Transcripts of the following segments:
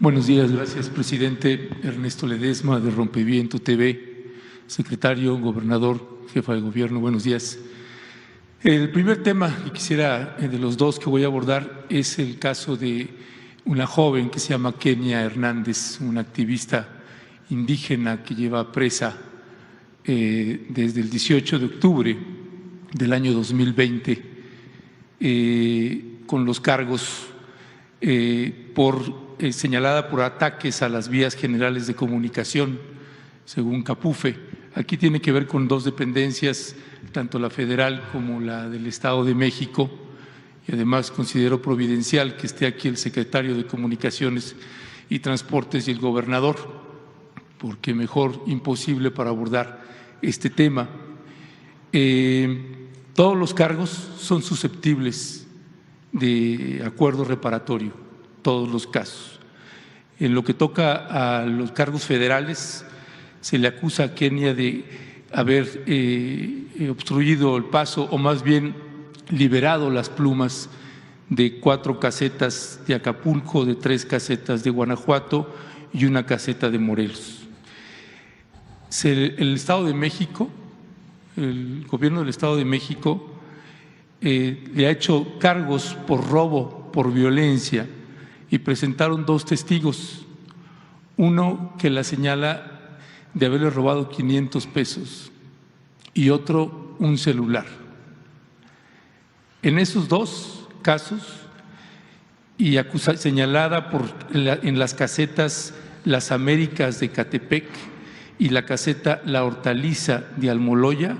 Buenos días, gracias, presidente. Ernesto Ledesma, de Rompeviento TV, secretario, gobernador, jefa de gobierno, buenos días. El primer tema que quisiera, de los dos que voy a abordar, es el caso de una joven que se llama Kenia Hernández, una activista indígena que lleva presa desde el 18 de octubre del año 2020 con los cargos señalada por ataques a las vías generales de comunicación, según CAPUFE. Aquí tiene que ver con dos dependencias, tanto la federal como la del Estado de México, y además considero providencial que esté aquí el secretario de Comunicaciones y Transportes y el gobernador, porque mejor imposible para abordar este tema. Todos los cargos son susceptibles de acuerdo reparatorio, todos los casos. En lo que toca a los cargos federales, se le acusa a Kenia de haber obstruido el paso, o más bien liberado las plumas de 4 casetas de Acapulco, de 3 casetas de Guanajuato y una caseta de Morelos. El Estado de México, el gobierno del Estado de México le ha hecho cargos por robo, por violencia, y presentaron 2 testigos, uno que la señala de haberle robado 500 pesos y otro un celular. En esos 2 casos, y señalada en las casetas Las Américas de Catepec y la caseta La Hortaliza de Almoloya,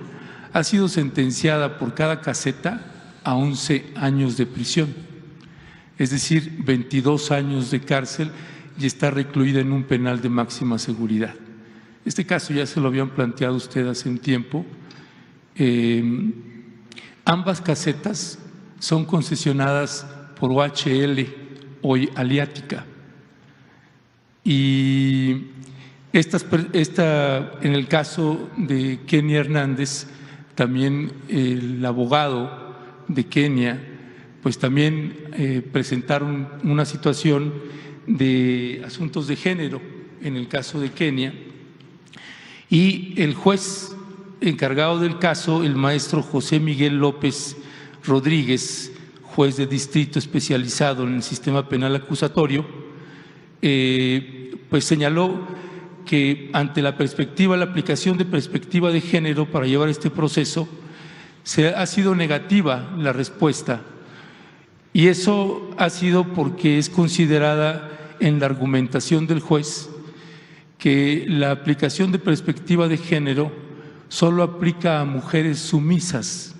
ha sido sentenciada por cada caseta a 11 años de prisión, es decir, 22 años de cárcel, y está recluida en un penal de máxima seguridad. Este caso ya se lo habían planteado usted hace un tiempo. Ambas casetas son concesionadas por OHL o Aliática, y en el caso de Kenia Hernández, también el abogado de Kenia pues también presentaron una situación de asuntos de género en el caso de Kenia, y el juez encargado del caso, el maestro José Miguel López Rodríguez, juez de distrito especializado en el sistema penal acusatorio, pues señaló que ante la aplicación de perspectiva de género para llevar este proceso, ha sido negativa la respuesta. Y eso ha sido porque es considerada en la argumentación del juez que la aplicación de perspectiva de género solo aplica a mujeres sumisas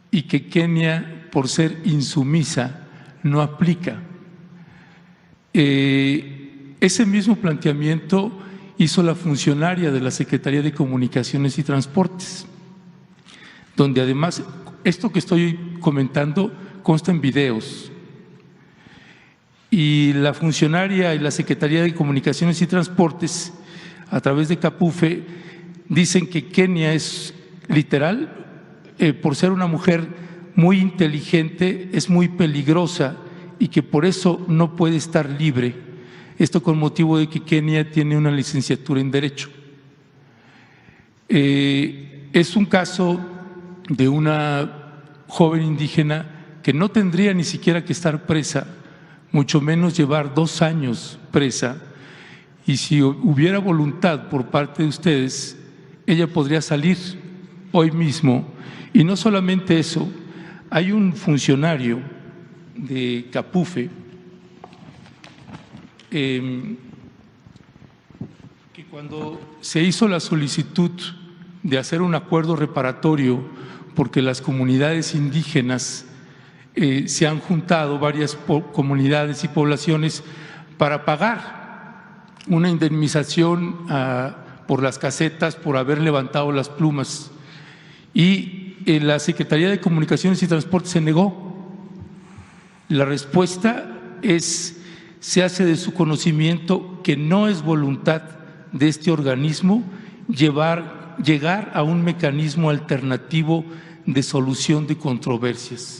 y que Kenia, por ser insumisa, no aplica. Ese mismo planteamiento hizo la funcionaria de la Secretaría de Comunicaciones y Transportes, donde además esto que estoy comentando consta en videos, y la funcionaria y la Secretaría de Comunicaciones y Transportes, a través de CAPUFE, dicen que Kenia es literal, por ser una mujer muy inteligente, es muy peligrosa y que por eso no puede estar libre. Esto con motivo de que Kenia tiene una licenciatura en Derecho. Es un caso de una joven indígena que no tendría ni siquiera que estar presa, mucho menos llevar 2 años presa, y si hubiera voluntad por parte de ustedes, ella podría salir hoy mismo. Y no solamente eso, hay un funcionario de CAPUFE que cuando se hizo la solicitud de hacer un acuerdo reparatorio, porque las comunidades indígenas se han juntado, varias comunidades y poblaciones, para pagar una indemnización por las casetas por haber levantado las plumas, y la Secretaría de Comunicaciones y Transportes se negó. La respuesta se hace de su conocimiento que no es voluntad de este organismo llegar a un mecanismo alternativo de solución de controversias.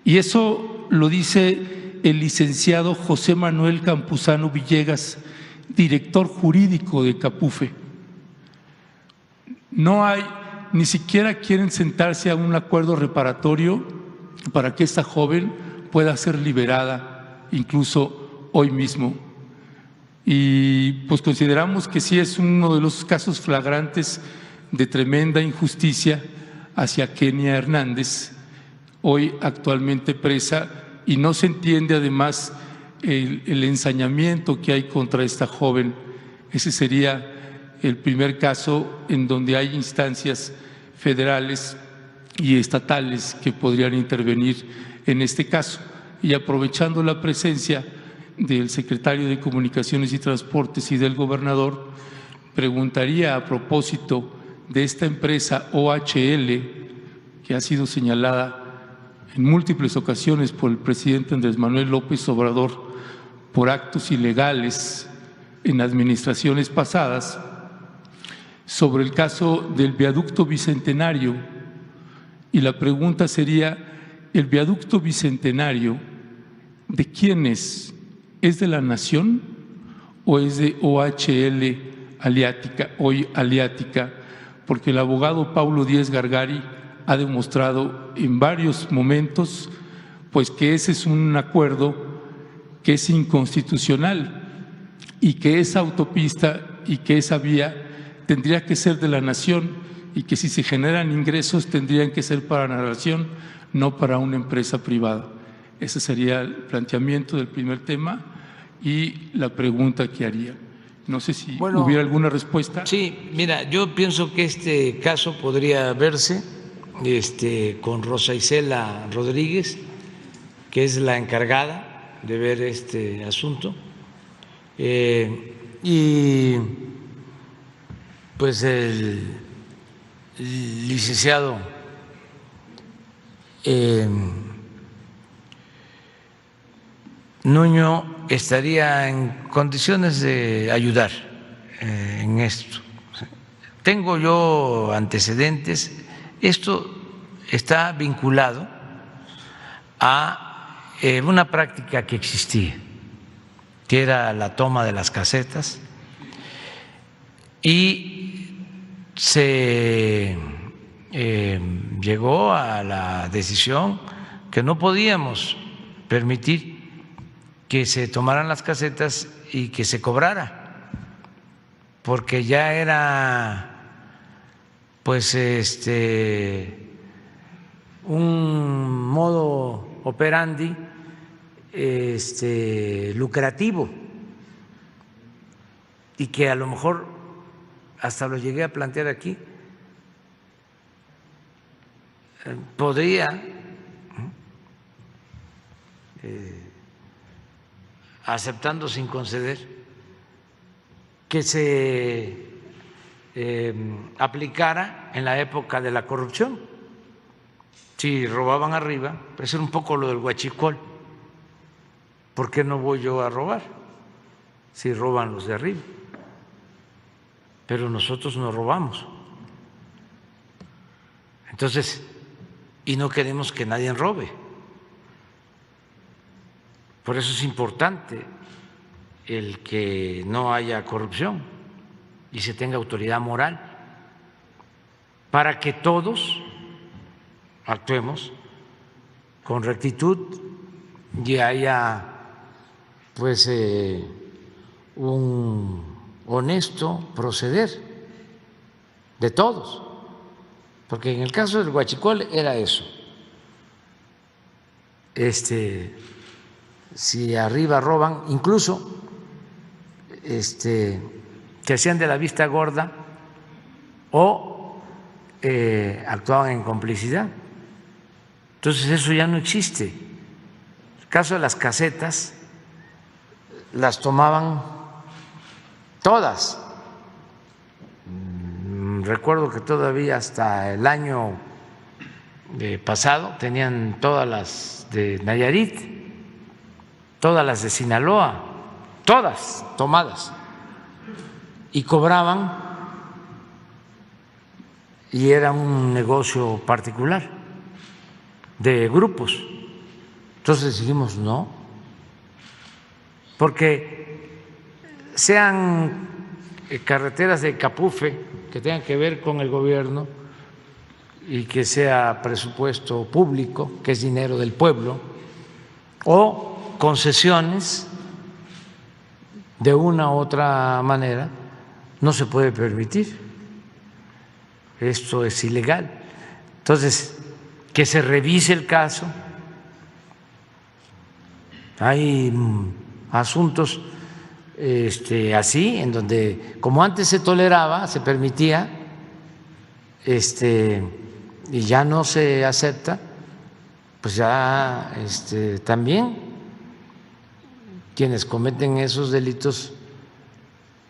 Y eso lo dice el licenciado José Manuel Campuzano Villegas, director jurídico de Capufe. No hay, ni siquiera quieren sentarse a un acuerdo reparatorio para que esta joven pueda ser liberada, incluso hoy mismo. Y pues consideramos que sí es uno de los casos flagrantes de tremenda injusticia hacia Kenia Hernández, hoy actualmente presa, y no se entiende además el ensañamiento que hay contra esta joven. Ese sería el primer caso en donde hay instancias federales y estatales que podrían intervenir en este caso. Y aprovechando la presencia del secretario de Comunicaciones y Transportes y del gobernador, preguntaría a propósito de esta empresa OHL, que ha sido señalada en múltiples ocasiones por el presidente Andrés Manuel López Obrador por actos ilegales en administraciones pasadas, sobre el caso del viaducto Bicentenario. Y la pregunta sería, ¿el viaducto Bicentenario de quién es? ¿Es de la Nación o es de OHL Aliática, hoy Aliática? Porque el abogado Paulo Díez Gargari ha demostrado en varios momentos pues que ese es un acuerdo que es inconstitucional y que esa autopista y que esa vía tendría que ser de la Nación y que si se generan ingresos tendrían que ser para la Nación, no para una empresa privada. Ese sería el planteamiento del primer tema y la pregunta que haría. No sé si hubiera alguna respuesta. Sí, mira, yo pienso que este caso podría verse con Rosa Isela Rodríguez, que es la encargada de ver este asunto, y pues el licenciado Nuño estaría en condiciones de ayudar en esto. Tengo yo antecedentes. Esto está vinculado a una práctica que existía, que era la toma de las casetas, y se llegó a la decisión que no podíamos permitir que se tomaran las casetas y que se cobrara, porque ya era pues un modo operandi lucrativo, y que a lo mejor hasta lo llegué a plantear aquí, podría aceptando sin conceder que se aplicara en la época de la corrupción. Si robaban arriba, pues era un poco lo del huachicol. ¿Por qué no voy yo a robar si roban los de arriba? Pero nosotros no robamos. Entonces, y no queremos que nadie robe. Por eso es importante el que no haya corrupción y se tenga autoridad moral, para que todos actuemos con rectitud y haya pues un honesto proceder de todos, porque en el caso del huachicol era eso. Si arriba roban, incluso que hacían de la vista gorda o actuaban en complicidad. Entonces eso ya no existe. El caso de las casetas las tomaban todas. Recuerdo que todavía hasta el año pasado tenían todas las de Nayarit, todas las de Sinaloa, todas tomadas, y cobraban, y era un negocio particular de grupos. Entonces dijimos, no, porque sean carreteras de Capufe que tengan que ver con el gobierno y que sea presupuesto público, que es dinero del pueblo, o concesiones de una u otra manera, no se puede permitir. Esto es ilegal. Entonces, que se revise el caso. Hay asuntos así, en donde, como antes se toleraba, se permitía, y ya no se acepta, pues ya también quienes cometen esos delitos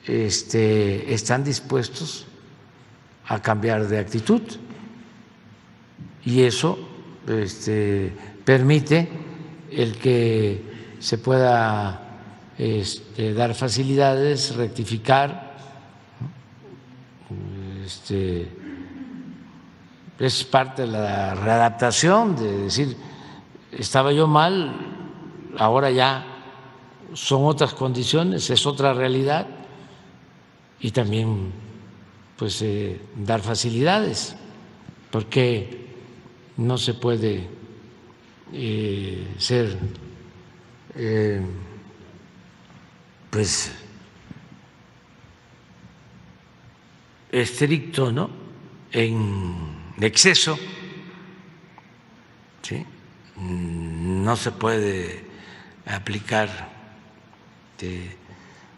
están dispuestos a cambiar de actitud, y eso permite el que se pueda dar facilidades, rectificar, es parte de la readaptación, de decir, estaba yo mal, ahora ya son otras condiciones, es otra realidad, y también pues dar facilidades, porque no se puede ser pues estricto, ¿no?, en exceso, ¿sí? No se puede aplicar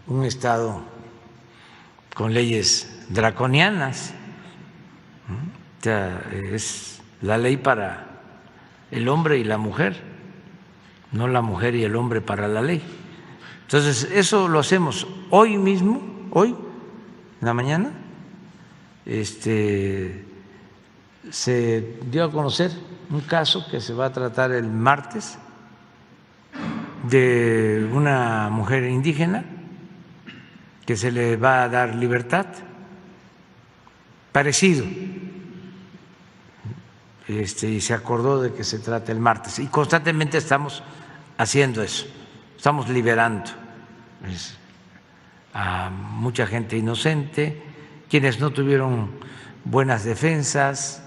un Estado con leyes draconianas, o sea, es la ley para el hombre y la mujer, no la mujer y el hombre para la ley. Entonces, eso lo hacemos hoy mismo, hoy, en la mañana, se dio a conocer un caso que se va a tratar el martes de una mujer indígena que se le va a dar libertad, parecido, y se acordó de que se trata el martes, y constantemente estamos haciendo eso, estamos liberando a mucha gente inocente, quienes no tuvieron buenas defensas,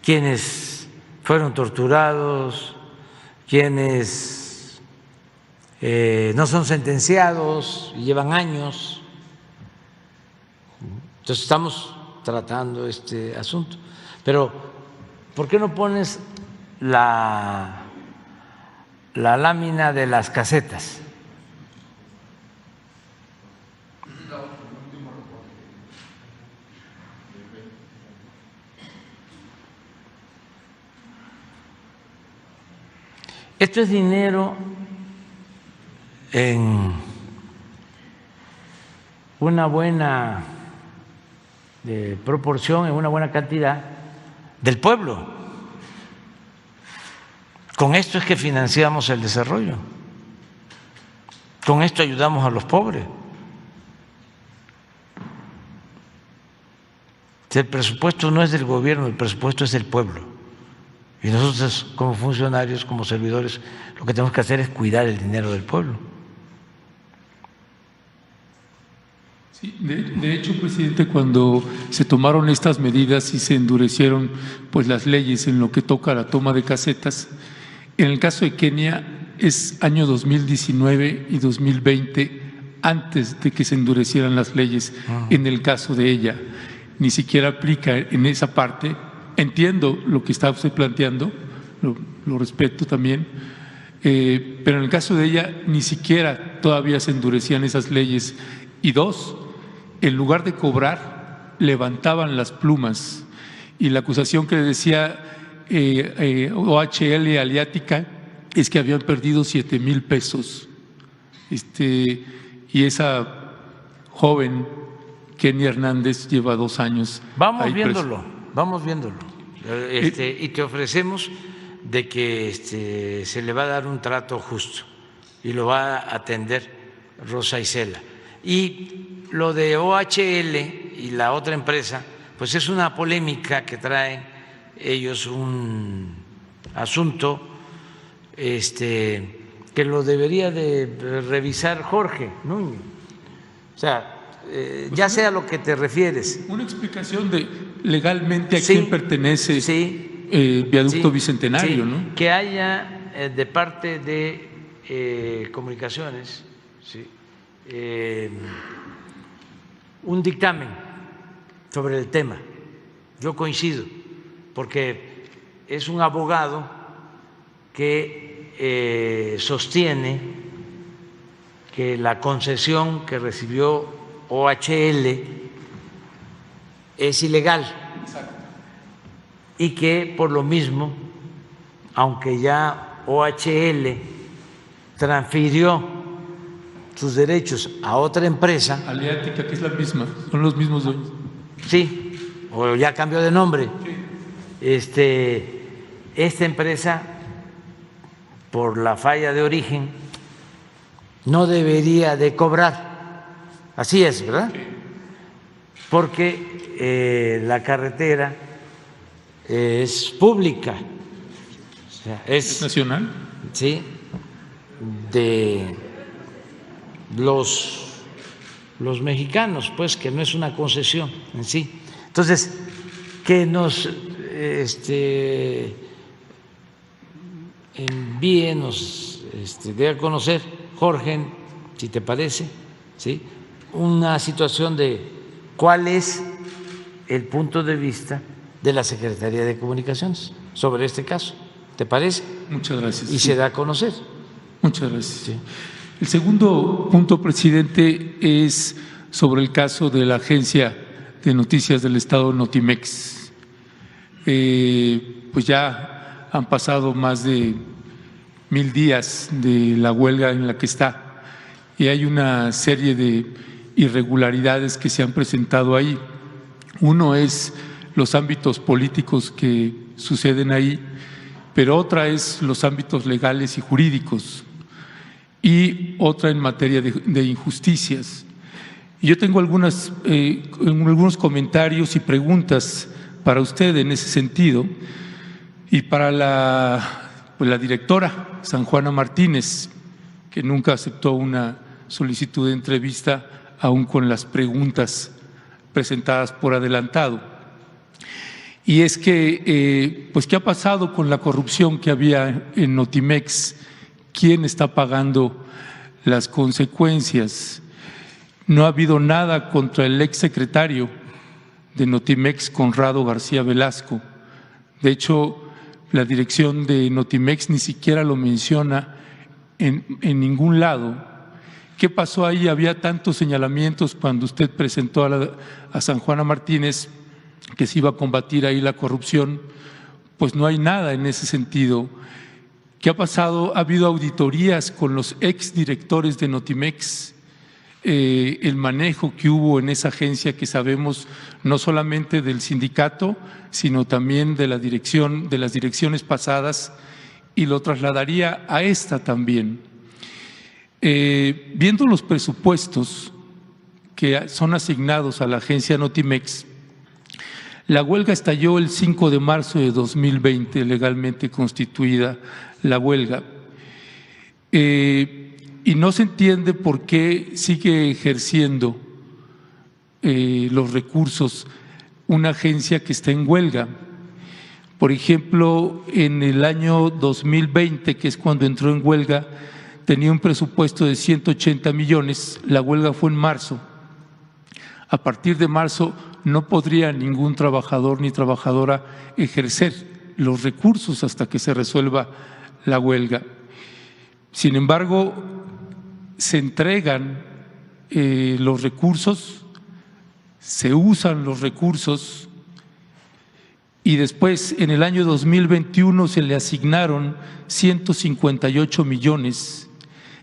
quienes fueron torturados, quienes no son sentenciados y llevan años. Entonces estamos tratando este asunto. Pero ¿por qué no pones la lámina de las casetas? Esto es dinero en una buena proporción, en una buena cantidad del pueblo. Con esto es que financiamos el desarrollo, con esto ayudamos a los pobres. El presupuesto no es del gobierno, el presupuesto es del pueblo. Y nosotros, como funcionarios, como servidores, lo que tenemos que hacer es cuidar el dinero del pueblo. Sí, de hecho, presidente, cuando se tomaron estas medidas y se endurecieron pues las leyes en lo que toca a la toma de casetas, en el caso de Kenia es año 2019 y 2020 antes de que se endurecieran las leyes. En el caso de ella ni siquiera aplica en esa parte. Entiendo lo que está usted planteando, lo respeto también, pero en el caso de ella ni siquiera todavía se endurecían esas leyes. Y dos, en lugar de cobrar, levantaban las plumas. Y la acusación que le decía OHL Aliática es que habían perdido 7,000 pesos. Y esa joven, Kenia Hernández, lleva 2 años. Vamos viéndolo. Vamos viéndolo, y te ofrecemos de que se le va a dar un trato justo y lo va a atender Rosa Isela. Y lo de OHL y la otra empresa, pues es una polémica que traen ellos, un asunto que lo debería de revisar Jorge Núñez. O sea, ya sé a lo que te refieres. Una explicación de legalmente a quién pertenece el viaducto Bicentenario, ¿no? Que haya de parte de Comunicaciones un dictamen sobre el tema. Yo coincido, porque es un abogado que sostiene que la concesión que recibió OHL es ilegal. Exacto. Y que por lo mismo, aunque ya OHL transfirió sus derechos a otra empresa, Aleática, que es la misma, son los mismos dueños. Sí, o ya cambió de nombre. Sí. Esta empresa, por la falla de origen, no debería de cobrar. Así es, ¿verdad? Porque la carretera es pública, o sea, es nacional. Sí, de los mexicanos, pues, que no es una concesión en sí. Entonces, que nos envíe, nos dé a conocer, Jorge, si te parece, ¿sí?, una situación de cuál es el punto de vista de la Secretaría de Comunicaciones sobre este caso. ¿Te parece? Muchas gracias. Y se da a conocer. Muchas gracias. Sí. El segundo punto, presidente, es sobre el caso de la Agencia de Noticias del Estado, Notimex. Pues ya han pasado más de 1000 días de la huelga en la que está y hay una serie de irregularidades que se han presentado ahí. Uno es los ámbitos políticos que suceden ahí, pero otra es los ámbitos legales y jurídicos y otra en materia de injusticias. Y yo tengo algunos comentarios y preguntas para usted en ese sentido y para la directora San Juana Martínez, que nunca aceptó una solicitud de entrevista aún con las preguntas presentadas por adelantado. Y es que, pues, ¿qué ha pasado con la corrupción que había en Notimex? ¿Quién está pagando las consecuencias? No ha habido nada contra el exsecretario de Notimex, Conrado García Velasco. De hecho, la dirección de Notimex ni siquiera lo menciona en ningún lado. ¿Qué pasó ahí? Había tantos señalamientos cuando usted presentó a San Juana Martínez que se iba a combatir ahí la corrupción, pues no hay nada en ese sentido. ¿Qué ha pasado? Ha habido auditorías con los exdirectores de Notimex, el manejo que hubo en esa agencia que sabemos no solamente del sindicato, sino también de la dirección, de las direcciones pasadas, y lo trasladaría a esta también. Viendo los presupuestos que son asignados a la agencia Notimex, la huelga estalló el 5 de marzo de 2020, legalmente constituida la huelga, y no se entiende por qué sigue ejerciendo los recursos una agencia que está en huelga. Por ejemplo, en el año 2020, que es cuando entró en huelga, tenía un presupuesto de 180 millones, la huelga fue en marzo. A partir de marzo no podría ningún trabajador ni trabajadora ejercer los recursos hasta que se resuelva la huelga. Sin embargo, se entregan los recursos, se usan los recursos y después en el año 2021 se le asignaron 158 millones,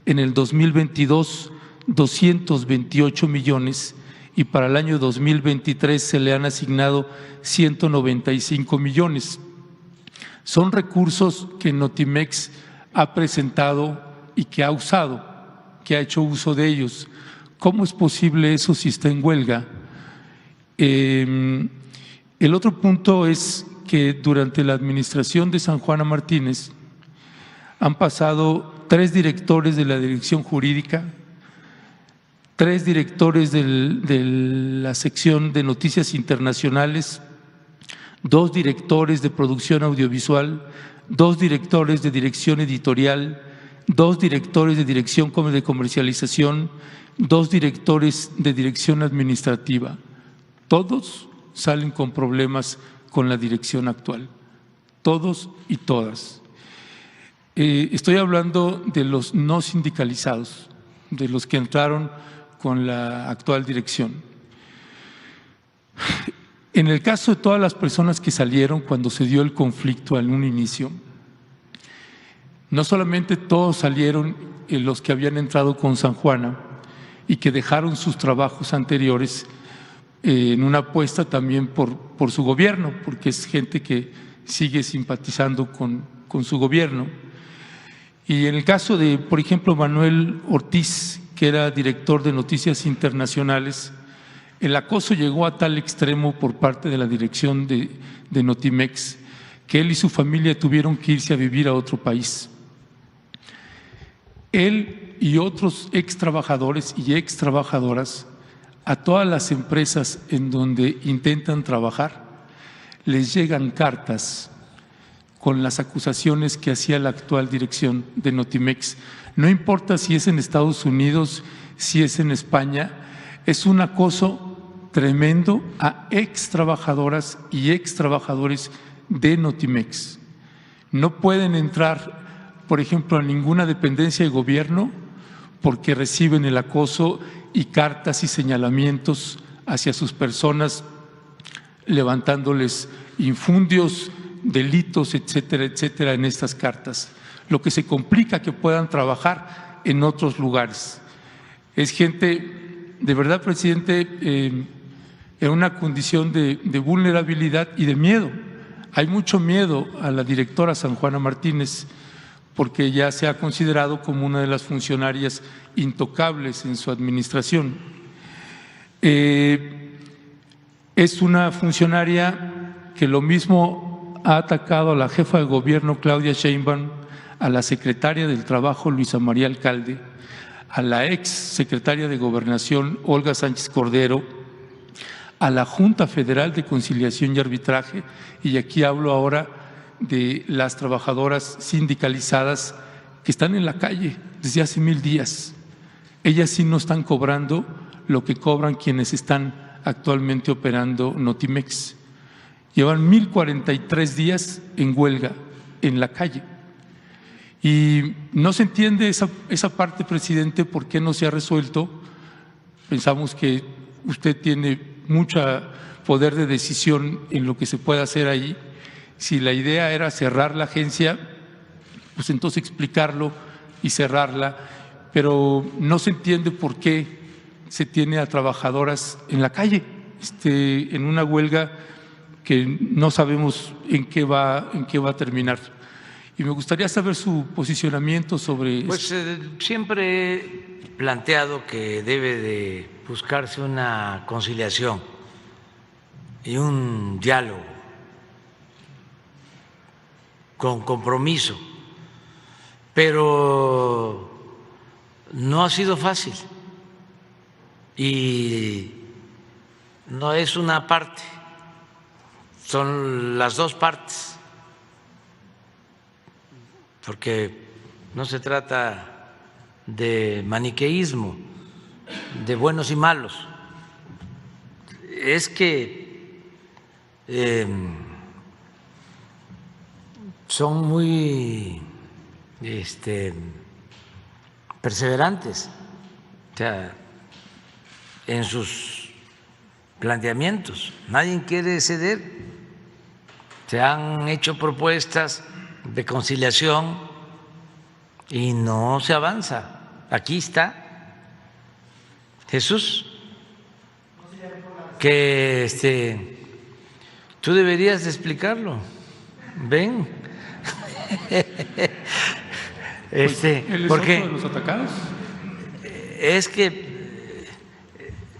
en el 2022 228 millones y para el año 2023 se le han asignado 195 millones. Son recursos que Notimex ha presentado y que ha usado, que ha hecho uso de ellos. ¿Cómo es posible eso si está en huelga? El otro punto es que durante la administración de San Juana Martínez han pasado 3 directores de la dirección jurídica, 3 directores de la sección de noticias internacionales, 2 directores de producción audiovisual, 2 directores de dirección editorial, 2 directores de dirección de comercialización, 2 directores de dirección administrativa. Todos salen con problemas con la dirección actual, todos y todas. Estoy hablando de los no sindicalizados, de los que entraron con la actual dirección. En el caso de todas las personas que salieron cuando se dio el conflicto en un inicio, no solamente todos salieron los que habían entrado con San Juana y que dejaron sus trabajos anteriores en una apuesta también por su gobierno, porque es gente que sigue simpatizando con su gobierno. Y en el caso de, por ejemplo, Manuel Ortiz, que era director de Noticias Internacionales, el acoso llegó a tal extremo por parte de la dirección de Notimex que él y su familia tuvieron que irse a vivir a otro país. Él y otros ex trabajadores y ex trabajadoras, a todas las empresas en donde intentan trabajar, les llegan cartas con las acusaciones que hacía la actual dirección de Notimex. No importa si es en Estados Unidos, si es en España, es un acoso tremendo a ex trabajadoras y ex trabajadores de Notimex. No pueden entrar, por ejemplo, a ninguna dependencia de gobierno porque reciben el acoso y cartas y señalamientos hacia sus personas, levantándoles infundios, delitos, etcétera, etcétera, en estas cartas, lo que se complica que puedan trabajar en otros lugares. Es gente, de verdad, presidente, en una condición de vulnerabilidad y de miedo. Hay mucho miedo a la directora San Juana Martínez porque ya se ha considerado como una de las funcionarias intocables en su administración. Es una funcionaria que lo mismo ha atacado a la jefa de gobierno Claudia Sheinbaum, a la secretaria del Trabajo Luisa María Alcalde, a la ex secretaria de Gobernación Olga Sánchez Cordero, a la Junta Federal de Conciliación y Arbitraje, y aquí hablo ahora de las trabajadoras sindicalizadas que están en la calle desde hace 1000 días. Ellas sí no están cobrando lo que cobran quienes están actualmente operando Notimex. Llevan 1043 días en huelga en la calle. Y no se entiende esa parte, presidente, por qué no se ha resuelto. Pensamos que usted tiene mucho poder de decisión en lo que se puede hacer ahí. Si la idea era cerrar la agencia, pues entonces explicarlo y cerrarla, pero no se entiende por qué se tiene a trabajadoras en la calle, en una huelga que no sabemos en qué va a terminar. Y me gustaría saber su posicionamiento sobre pues siempre he planteado que debe de buscarse una conciliación y un diálogo con compromiso, pero no ha sido fácil y no es una parte, son las dos partes, porque no se trata de maniqueísmo, de buenos y malos, es que son muy perseverantes, o sea, en sus planteamientos. Nadie quiere ceder. Se han hecho propuestas de conciliación y no se avanza. Aquí está Jesús, que tú deberías de explicarlo. Ven. Porque de los atacados. Es que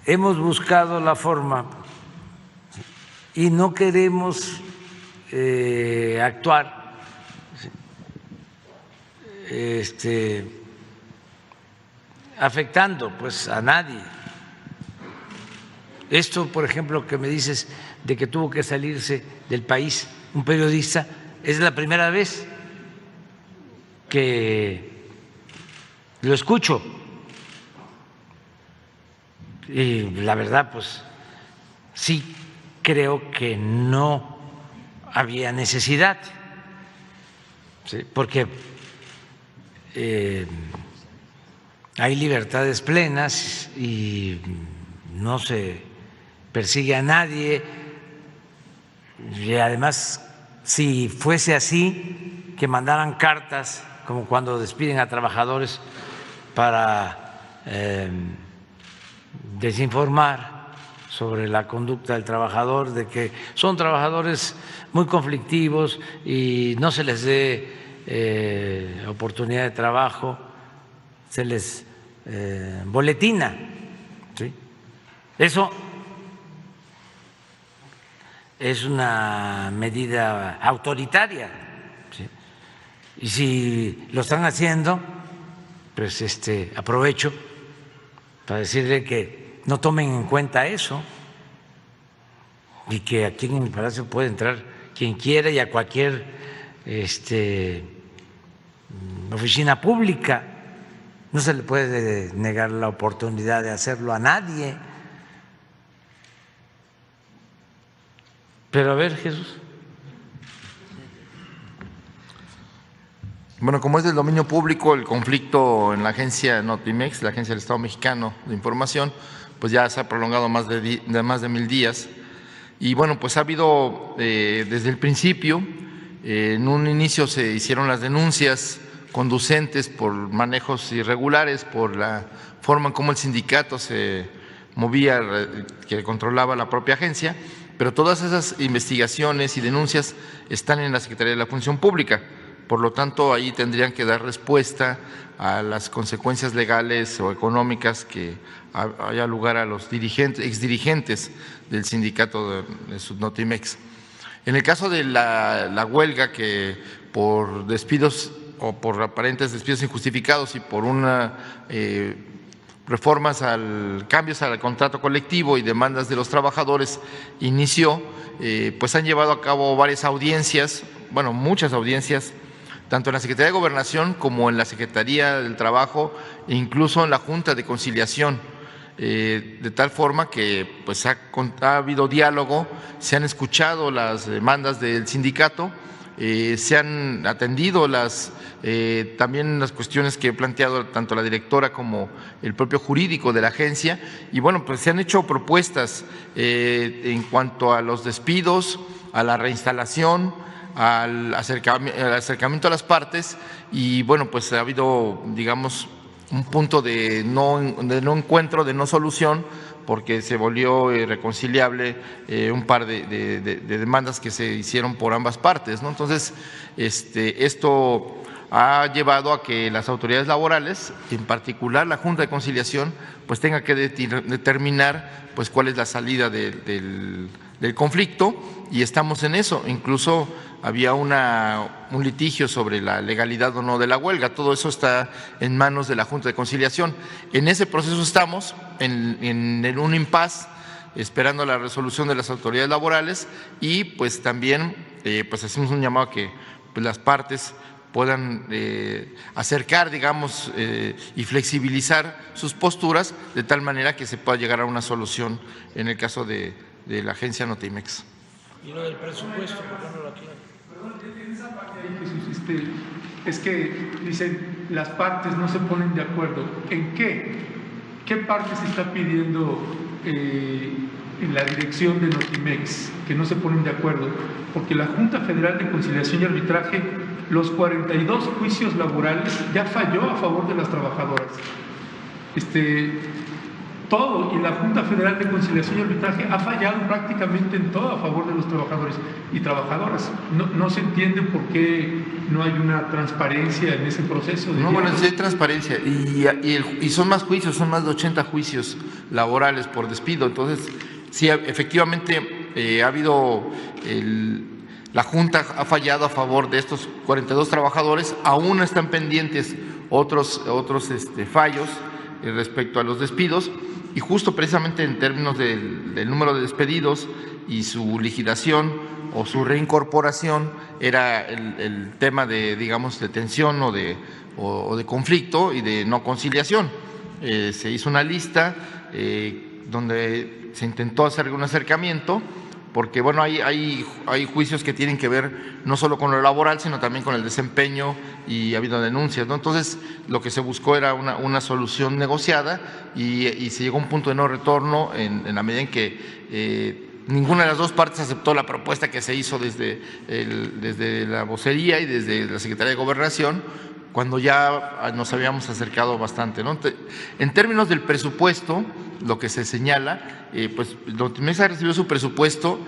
hemos buscado la forma y no queremos actuar afectando pues a nadie. Esto, por ejemplo, que me dices de que tuvo que salirse del país un periodista, es la primera vez que lo escucho. Y la verdad, pues sí creo que no había necesidad, ¿sí? Porque hay libertades plenas y no se persigue a nadie. Y además, si fuese así, que mandaran cartas, como cuando despiden a trabajadores para desinformar sobre la conducta del trabajador, de que son trabajadores muy conflictivos y no se les dé oportunidad de trabajo, se les boletina, ¿sí? Eso es una medida autoritaria, ¿sí? Y si lo están haciendo, pues aprovecho para decirle que no tomen en cuenta eso y que aquí en el Palacio puede entrar quien quiera y a cualquier oficina pública. No se le puede negar la oportunidad de hacerlo a nadie. Pero a ver, Jesús. Bueno, como es del dominio público el conflicto en la agencia Notimex, la agencia del Estado Mexicano de Información, pues ya se ha prolongado más de 1000 días. Y bueno, pues ha habido desde el principio, en un inicio se hicieron las denuncias conducentes por manejos irregulares, por la forma en cómo el sindicato se movía, que controlaba la propia agencia, pero todas esas investigaciones y denuncias están en la Secretaría de la Función Pública. Por lo tanto, ahí tendrían que dar respuesta a las consecuencias legales o económicas que haya lugar a los exdirigentes del sindicato de Notimex. En el caso de la huelga, que por despidos o por aparentes despidos injustificados y por cambios al contrato colectivo y demandas de los trabajadores inició, pues han llevado a cabo varias audiencias, bueno, muchas audiencias, tanto en la Secretaría de Gobernación como en la Secretaría del Trabajo e incluso en la Junta de Conciliación, de tal forma que pues ha habido diálogo, se han escuchado las demandas del sindicato, se han atendido también las cuestiones que he planteado tanto la directora como el propio jurídico de la agencia, y bueno, pues se han hecho propuestas en cuanto a los despidos, a la reinstalación, al acercamiento a las partes, y bueno, pues ha habido, digamos, un punto de no encuentro, de no solución, porque se volvió irreconciliable un par de demandas que se hicieron por ambas partes, ¿no? Entonces, esto ha llevado a que las autoridades laborales, en particular la Junta de Conciliación, pues tenga que determinar pues cuál es la salida del conflicto, y estamos en eso. Incluso había un litigio sobre la legalidad o no de la huelga. Todo eso está en manos de la Junta de Conciliación. En ese proceso estamos, en un impasse, esperando la resolución de las autoridades laborales, y pues también pues hacemos un llamado a que pues, las partes puedan acercar, digamos, y flexibilizar sus posturas de tal manera que se pueda llegar a una solución en el caso de la agencia Notimex. ¿Y lo del presupuesto? ¿Por qué no lo aclaran? En esa parte, Jesús, es que dicen las partes no se ponen de acuerdo. ¿En qué? ¿Qué parte se está pidiendo en la dirección de Notimex que no se ponen de acuerdo? Porque la Junta Federal de Conciliación y Arbitraje, los 42 juicios laborales ya falló a favor de las trabajadoras. Todo, y la Junta Federal de Conciliación y Arbitraje ha fallado prácticamente en todo a favor de los trabajadores y trabajadoras. No se entiende por qué no hay una transparencia en ese proceso. No, bueno, sí hay transparencia, y son más juicios, son más de 80 juicios laborales por despido. Entonces, sí, efectivamente ha habido La Junta ha fallado a favor de estos 42 trabajadores, aún están pendientes otros fallos respecto a los despidos, y justo precisamente en términos del número de despedidos y su liquidación o su reincorporación era el tema de, digamos, de tensión o de conflicto y de no conciliación. Se hizo una lista donde se intentó hacer un acercamiento, porque bueno, hay juicios que tienen que ver no solo con lo laboral, sino también con el desempeño, y ha habido denuncias, ¿no? Entonces, lo que se buscó era una solución negociada, y se llegó a un punto de no retorno en la medida en que ninguna de las dos partes aceptó la propuesta que se hizo desde la vocería y desde la Secretaría de Gobernación, cuando ya nos habíamos acercado bastante, ¿no? En términos del presupuesto, lo que se señala, pues Notimex ha recibido su presupuesto,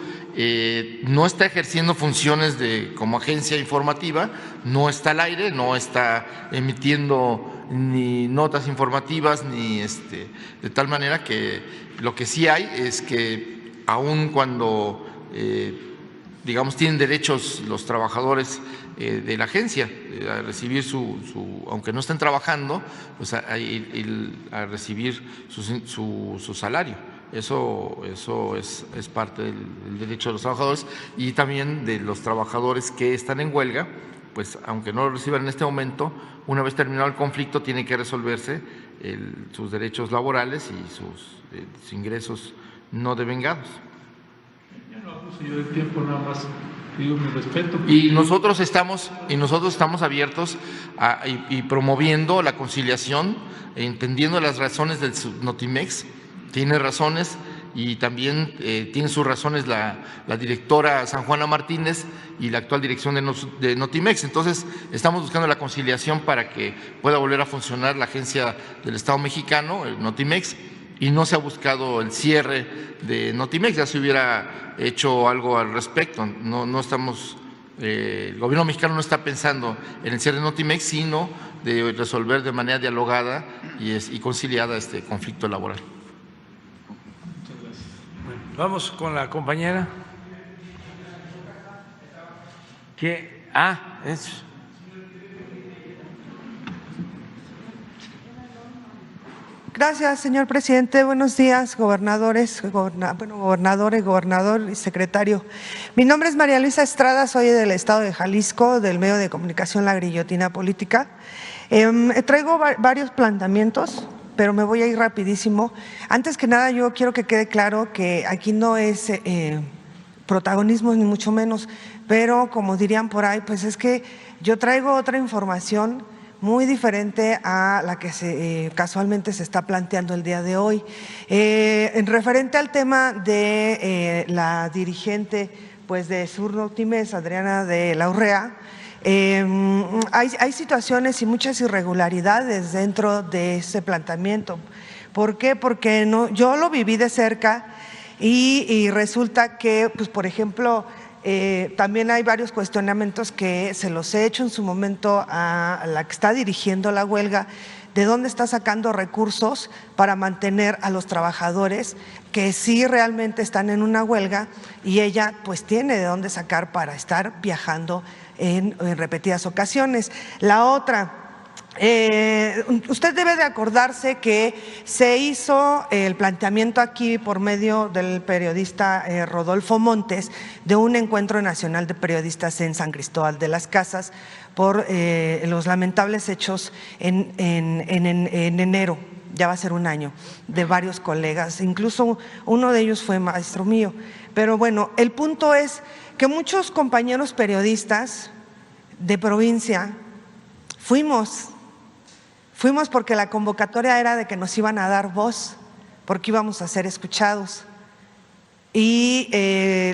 no está ejerciendo funciones como agencia informativa, no está al aire, no está emitiendo ni notas informativas, ni de tal manera que lo que sí hay es que aun cuando digamos tienen derechos los trabajadores de la agencia a recibir aunque no estén trabajando, pues a recibir su salario. Eso es parte del derecho de los trabajadores, y también de los trabajadores que están en huelga, pues aunque no lo reciban en este momento, una vez terminado el conflicto tiene que resolverse sus derechos laborales y sus ingresos no devengados. Ya no abuso yo del tiempo, nada más pido mi respeto. Y nosotros estamos abiertos y promoviendo la conciliación, entendiendo las razones del Notimex. Tiene razones, y también tiene sus razones la directora San Juana Martínez y la actual dirección de Notimex. Entonces, estamos buscando la conciliación para que pueda volver a funcionar la agencia del Estado mexicano, el Notimex, y no se ha buscado el cierre de Notimex. Ya se hubiera hecho algo al respecto. No estamos, el gobierno mexicano no está pensando en el cierre de Notimex, sino de resolver de manera dialogada y conciliada este conflicto laboral. Vamos con la compañera. Gracias, señor presidente. Buenos días, gobernadores, gobernador y secretario. Mi nombre es María Luisa Estrada, soy del estado de Jalisco, del medio de comunicación La Grillotina Política. Traigo varios planteamientos, pero me voy a ir rapidísimo. Antes que nada, yo quiero que quede claro que aquí no es protagonismo ni mucho menos, pero como dirían por ahí, pues es que yo traigo otra información muy diferente a la que casualmente se está planteando el día de hoy. En referente al tema de la dirigente pues de Sur Notimex, Adriana de la Urrea, hay situaciones y muchas irregularidades dentro de ese planteamiento. ¿Por qué? Porque yo lo viví de cerca y resulta que, pues, por ejemplo, también hay varios cuestionamientos que se los he hecho en su momento a la que está dirigiendo la huelga. ¿De dónde está sacando recursos para mantener a los trabajadores que sí realmente están en una huelga, y ella pues tiene de dónde sacar para estar viajando en repetidas ocasiones? La otra, usted debe de acordarse que se hizo el planteamiento aquí por medio del periodista Rodolfo Montes de un encuentro nacional de periodistas en San Cristóbal de las Casas por los lamentables hechos en enero, ya va a ser un año, de varios colegas, incluso uno de ellos fue maestro mío. Pero bueno, el punto es que muchos compañeros periodistas de provincia fuimos porque la convocatoria era de que nos iban a dar voz, porque íbamos a ser escuchados. Y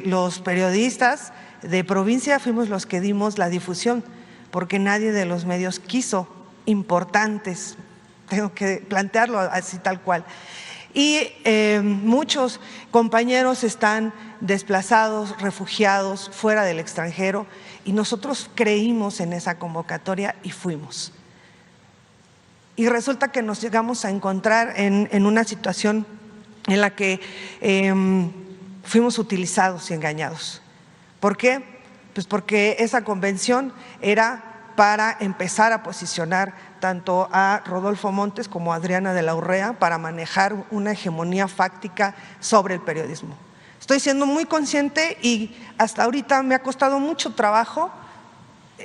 los periodistas de provincia fuimos los que dimos la difusión, porque nadie de los medios quiso, importantes, tengo que plantearlo así tal cual. Y muchos compañeros están desplazados, refugiados, fuera del extranjero, y nosotros creímos en esa convocatoria y fuimos. Y resulta que nos llegamos a encontrar en una situación en la que fuimos utilizados y engañados. ¿Por qué? Pues porque esa convención era para empezar a posicionar tanto a Rodolfo Montes como a Adriana de la Urrea para manejar una hegemonía fáctica sobre el periodismo. Estoy siendo muy consciente y hasta ahorita me ha costado mucho trabajo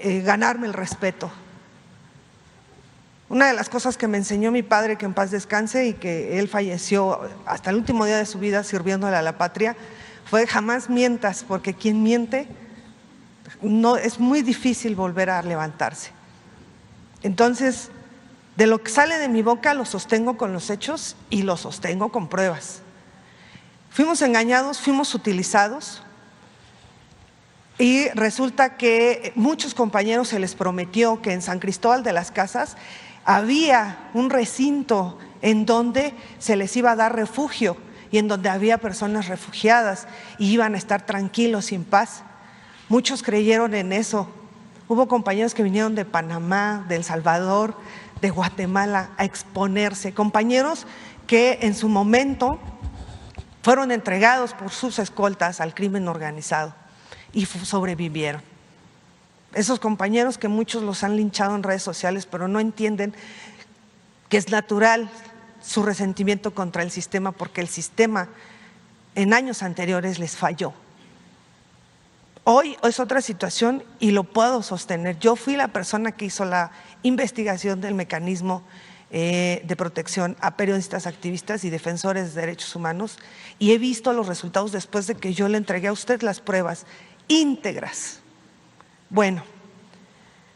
ganarme el respeto. Una de las cosas que me enseñó mi padre, que en paz descanse, y que él falleció hasta el último día de su vida sirviéndole a la patria, fue: jamás mientas, porque quien miente no, es muy difícil volver a levantarse. Entonces, de lo que sale de mi boca lo sostengo con los hechos y lo sostengo con pruebas. Fuimos engañados, fuimos utilizados y resulta que muchos compañeros se les prometió que en San Cristóbal de las Casas había un recinto en donde se les iba a dar refugio y en donde había personas refugiadas y iban a estar tranquilos y en paz. Muchos creyeron en eso. Hubo compañeros que vinieron de Panamá, de El Salvador, de Guatemala a exponerse. Compañeros que en su momento fueron entregados por sus escoltas al crimen organizado y sobrevivieron. Esos compañeros que muchos los han linchado en redes sociales, pero no entienden que es natural su resentimiento contra el sistema, porque el sistema en años anteriores les falló. Hoy es otra situación y lo puedo sostener. Yo fui la persona que hizo la investigación del mecanismo de protección a periodistas, activistas y defensores de derechos humanos y he visto los resultados después de que yo le entregué a usted las pruebas íntegras. Bueno,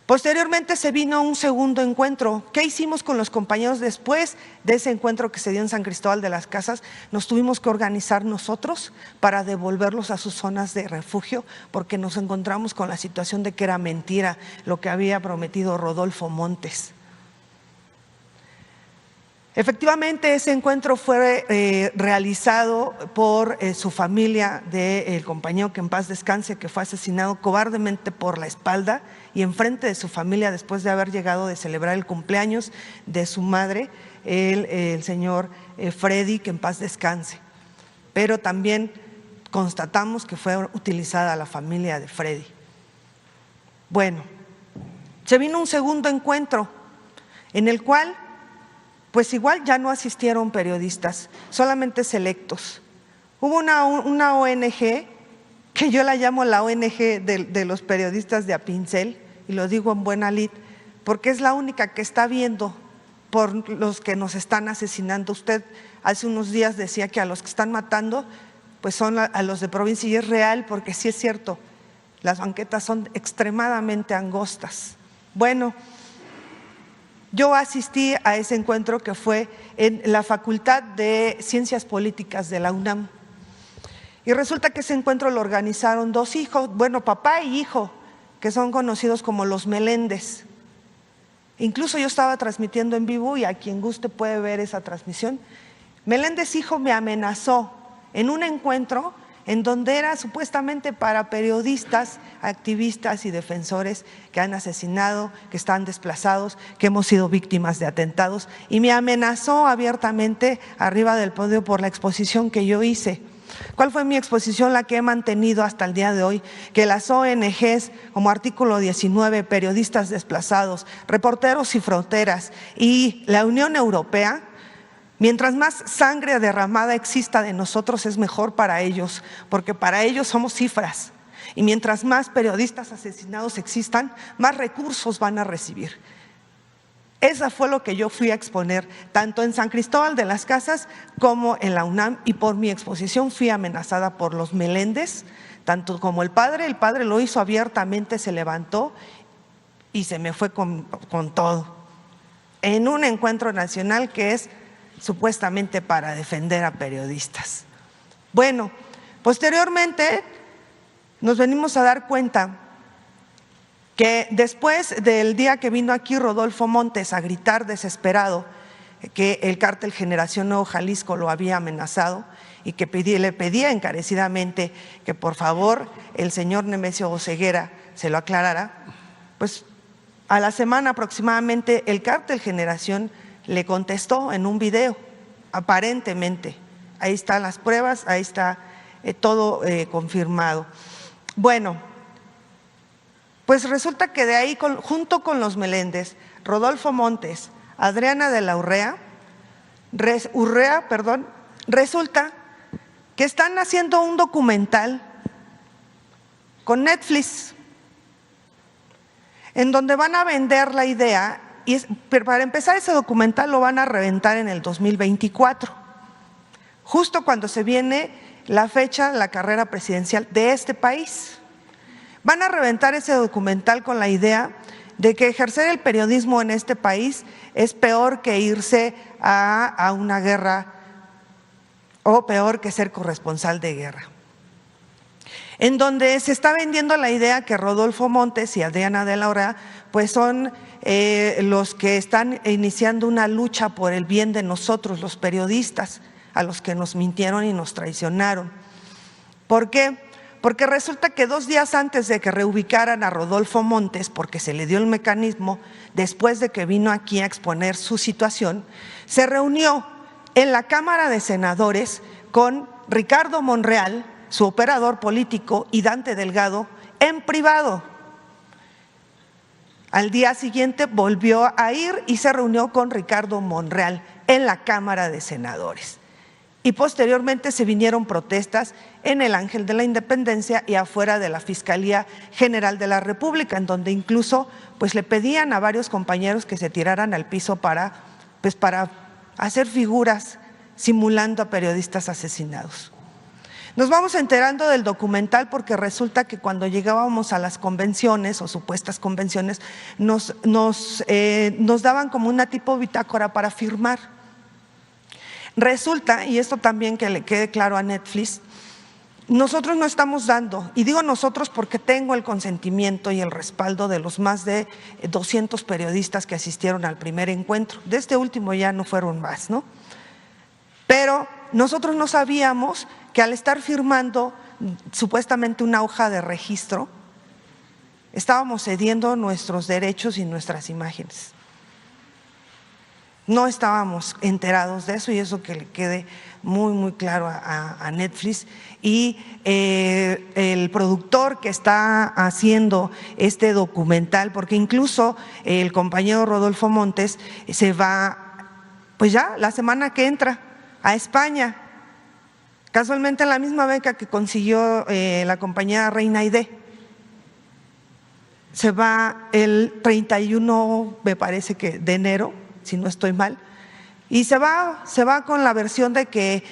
posteriormente se vino un segundo encuentro. ¿Qué hicimos con los compañeros después de ese encuentro que se dio en San Cristóbal de las Casas? Nos tuvimos que organizar nosotros para devolverlos a sus zonas de refugio porque nos encontramos con la situación de que era mentira lo que había prometido Rodolfo Montes. Efectivamente, ese encuentro fue realizado por su familia del compañero que en paz descanse, que fue asesinado cobardemente por la espalda y enfrente de su familia después de haber llegado de celebrar el cumpleaños de su madre, el señor Freddy, que en paz descanse. Pero también constatamos que fue utilizada la familia de Freddy. Bueno, se vino un segundo encuentro en el cual pues igual ya no asistieron periodistas, solamente selectos. Hubo una ONG, que yo la llamo la ONG de los periodistas de a pincel, y lo digo en buena lid, porque es la única que está viendo por los que nos están asesinando. Usted hace unos días decía que a los que están matando, pues son a los de provincia, y es real, porque sí es cierto, las banquetas son extremadamente angostas. Bueno, yo asistí a ese encuentro que fue en la Facultad de Ciencias Políticas de la UNAM. Y resulta que ese encuentro lo organizaron dos hijos, bueno, papá y hijo, que son conocidos como los Meléndez. Incluso yo estaba transmitiendo en vivo y a quien guste puede ver esa transmisión. Meléndez hijo me amenazó en un encuentro en donde era supuestamente para periodistas, activistas y defensores que han asesinado, que están desplazados, que hemos sido víctimas de atentados, y me amenazó abiertamente arriba del podio por la exposición que yo hice. ¿Cuál fue mi exposición? La que he mantenido hasta el día de hoy, que las ONGs como Artículo 19, Periodistas Desplazados, Reporteros Sin Fronteras y la Unión Europea, mientras más sangre derramada exista de nosotros es mejor para ellos, porque para ellos somos cifras. Y mientras más periodistas asesinados existan, más recursos van a recibir. Esa fue lo que yo fui a exponer, tanto en San Cristóbal de las Casas como en la UNAM, y por mi exposición fui amenazada por los Meléndez, tanto como el padre lo hizo abiertamente, se levantó y se me fue con todo, en un encuentro nacional que es supuestamente para defender a periodistas. Bueno, posteriormente nos venimos a dar cuenta que después del día que vino aquí Rodolfo Montes a gritar desesperado que el cártel Generación Nuevo Jalisco lo había amenazado y que le pedía encarecidamente que por favor el señor Nemesio Oseguera se lo aclarara, pues a la semana aproximadamente el cártel Generación le contestó en un video, aparentemente. Ahí están las pruebas, ahí está todo confirmado. Bueno, Pues resulta que de ahí, junto con los Meléndez, Rodolfo Montes, Adriana de la Urrea, resulta que están haciendo un documental con Netflix, en donde van a vender la idea, pero para empezar ese documental lo van a reventar en el 2024, justo cuando se viene la fecha de la carrera presidencial de este país. Van a reventar ese documental con la idea de que ejercer el periodismo en este país es peor que irse a una guerra o peor que ser corresponsal de guerra. En donde se está vendiendo la idea que Rodolfo Montes y Adriana de la Urrea pues son los que están iniciando una lucha por el bien de nosotros, los periodistas, a los que nos mintieron y nos traicionaron. ¿Por qué? Porque resulta que 2 días antes de que reubicaran a Rodolfo Montes, porque se le dio el mecanismo, después de que vino aquí a exponer su situación, se reunió en la Cámara de Senadores con Ricardo Monreal, su operador político, y Dante Delgado en privado. Al día siguiente volvió a ir y se reunió con Ricardo Monreal en la Cámara de Senadores. Y posteriormente se vinieron protestas en el Ángel de la Independencia y afuera de la Fiscalía General de la República, en donde incluso pues le pedían a varios compañeros que se tiraran al piso para hacer figuras simulando a periodistas asesinados. Nos vamos enterando del documental porque resulta que cuando llegábamos a las convenciones o supuestas convenciones nos daban como una tipo bitácora para firmar. Resulta, y esto también que le quede claro a Netflix, nosotros no estamos dando, y digo nosotros porque tengo el consentimiento y el respaldo de los más de 200 periodistas que asistieron al primer encuentro. De este último ya no fueron más, ¿no? Pero nosotros no sabíamos que al estar firmando supuestamente una hoja de registro, estábamos cediendo nuestros derechos y nuestras imágenes. No estábamos enterados de eso, y eso que le quede muy, muy claro a Netflix. Y el productor que está haciendo este documental, porque incluso el compañero Rodolfo Montes se va, pues ya la semana que entra, a España, casualmente en la misma beca que consiguió la compañera Reina Aide. Se va el 31, me parece que de enero, si no estoy mal, y se va con la versión de que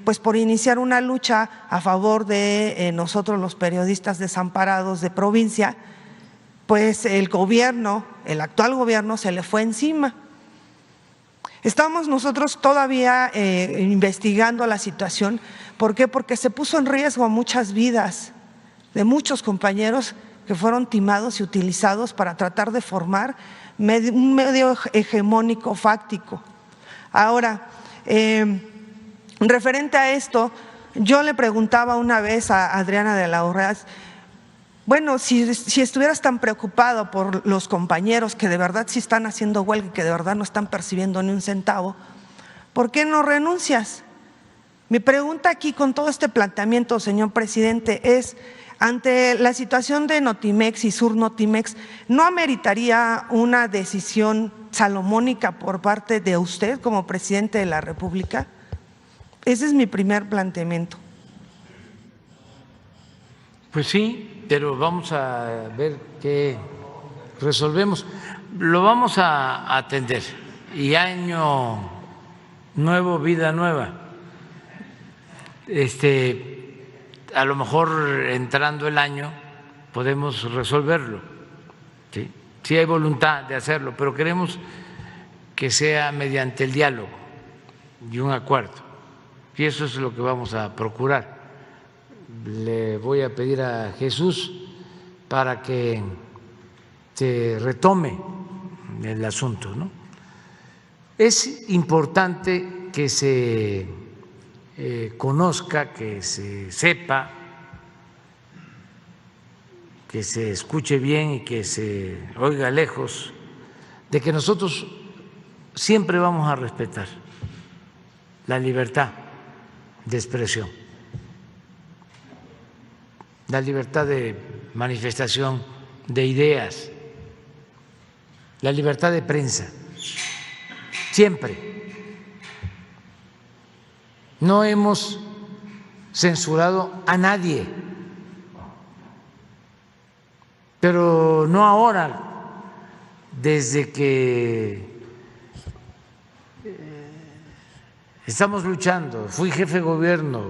pues por iniciar una lucha a favor de nosotros los periodistas desamparados de provincia, pues el gobierno, el actual gobierno se le fue encima. Estamos nosotros todavía investigando la situación. ¿Por qué? Porque se puso en riesgo muchas vidas de muchos compañeros que fueron timados y utilizados para tratar de formar un medio hegemónico fáctico. Ahora, referente a esto, yo le preguntaba una vez a Adriana de la Urrea, bueno, si estuvieras tan preocupado por los compañeros que de verdad sí están haciendo huelga y que de verdad no están percibiendo ni un centavo, ¿por qué no renuncias? Mi pregunta aquí con todo este planteamiento, señor presidente, es: ante la situación de Notimex y Surnotimex, ¿no ameritaría una decisión salomónica por parte de usted como presidente de la República? Ese es mi primer planteamiento. Pues sí, pero vamos a ver qué resolvemos. Lo vamos a atender. Y año nuevo, vida nueva. A lo mejor entrando el año podemos resolverlo. ¿Sí? Sí hay voluntad de hacerlo, pero queremos que sea mediante el diálogo y un acuerdo. Y eso es lo que vamos a procurar. Le voy a pedir a Jesús para que se retome el asunto, ¿no? Es importante que se conozca, que se sepa, que se escuche bien y que se oiga lejos, de que nosotros siempre vamos a respetar la libertad de expresión, la libertad de manifestación de ideas, la libertad de prensa, siempre. No hemos censurado a nadie, pero no ahora, desde que estamos luchando. Fui jefe de gobierno,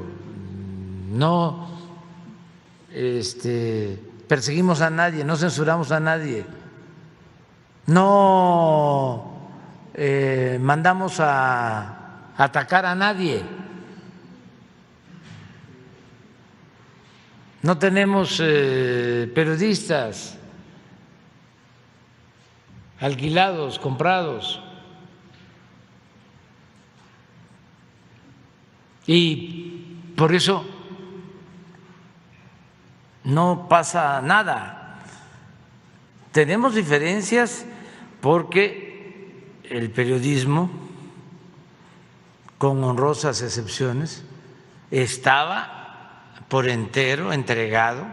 no perseguimos a nadie, no censuramos a nadie, no mandamos a atacar a nadie, no tenemos periodistas alquilados, comprados. Y por eso no pasa nada. Tenemos diferencias porque el periodismo, con honrosas excepciones, estaba por entero entregado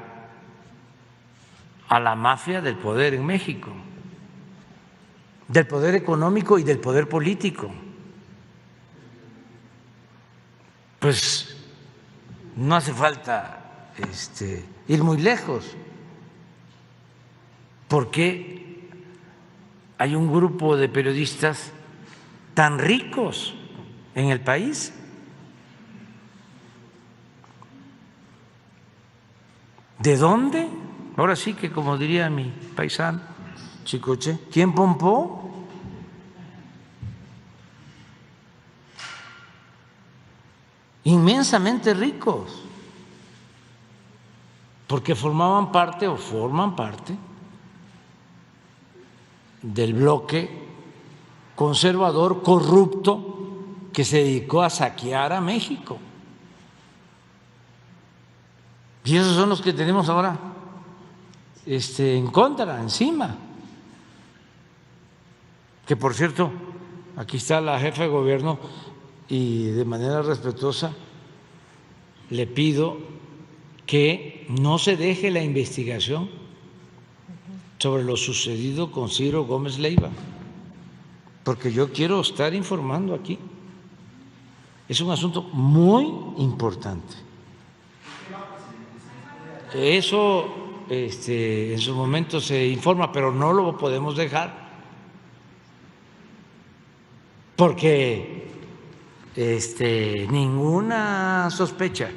a la mafia del poder en México, del poder económico y del poder político. Pues no hace falta ir muy lejos, porque hay un grupo de periodistas tan ricos en el país. ¿De dónde? Ahora sí que, como diría mi paisano Chicoche, ¿quién pompó? Inmensamente ricos, porque formaban parte o forman parte del bloque conservador corrupto que se dedicó a saquear a México. Y esos son los que tenemos ahora en contra, encima. Que por cierto, aquí está la jefa de gobierno y de manera respetuosa le pido que no se deje la investigación sobre lo sucedido con Ciro Gómez Leiva, porque yo quiero estar informando aquí. Es un asunto muy importante. Eso en su momento se informa, pero no lo podemos dejar porque ninguna sospecha.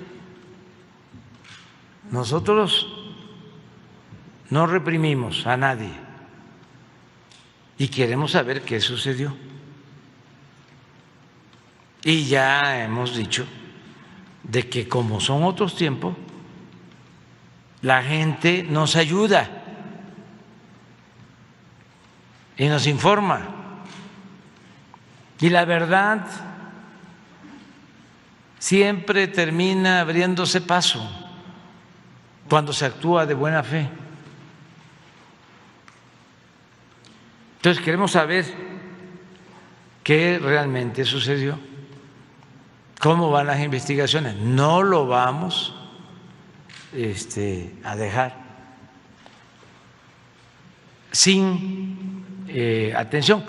Nosotros no reprimimos a nadie y queremos saber qué sucedió. Y ya hemos dicho de que como son otros tiempos, la gente nos ayuda y nos informa. Y la verdad siempre termina abriéndose paso cuando se actúa de buena fe. Entonces queremos saber qué realmente sucedió, cómo van las investigaciones. No lo vamos a dejar sin atención.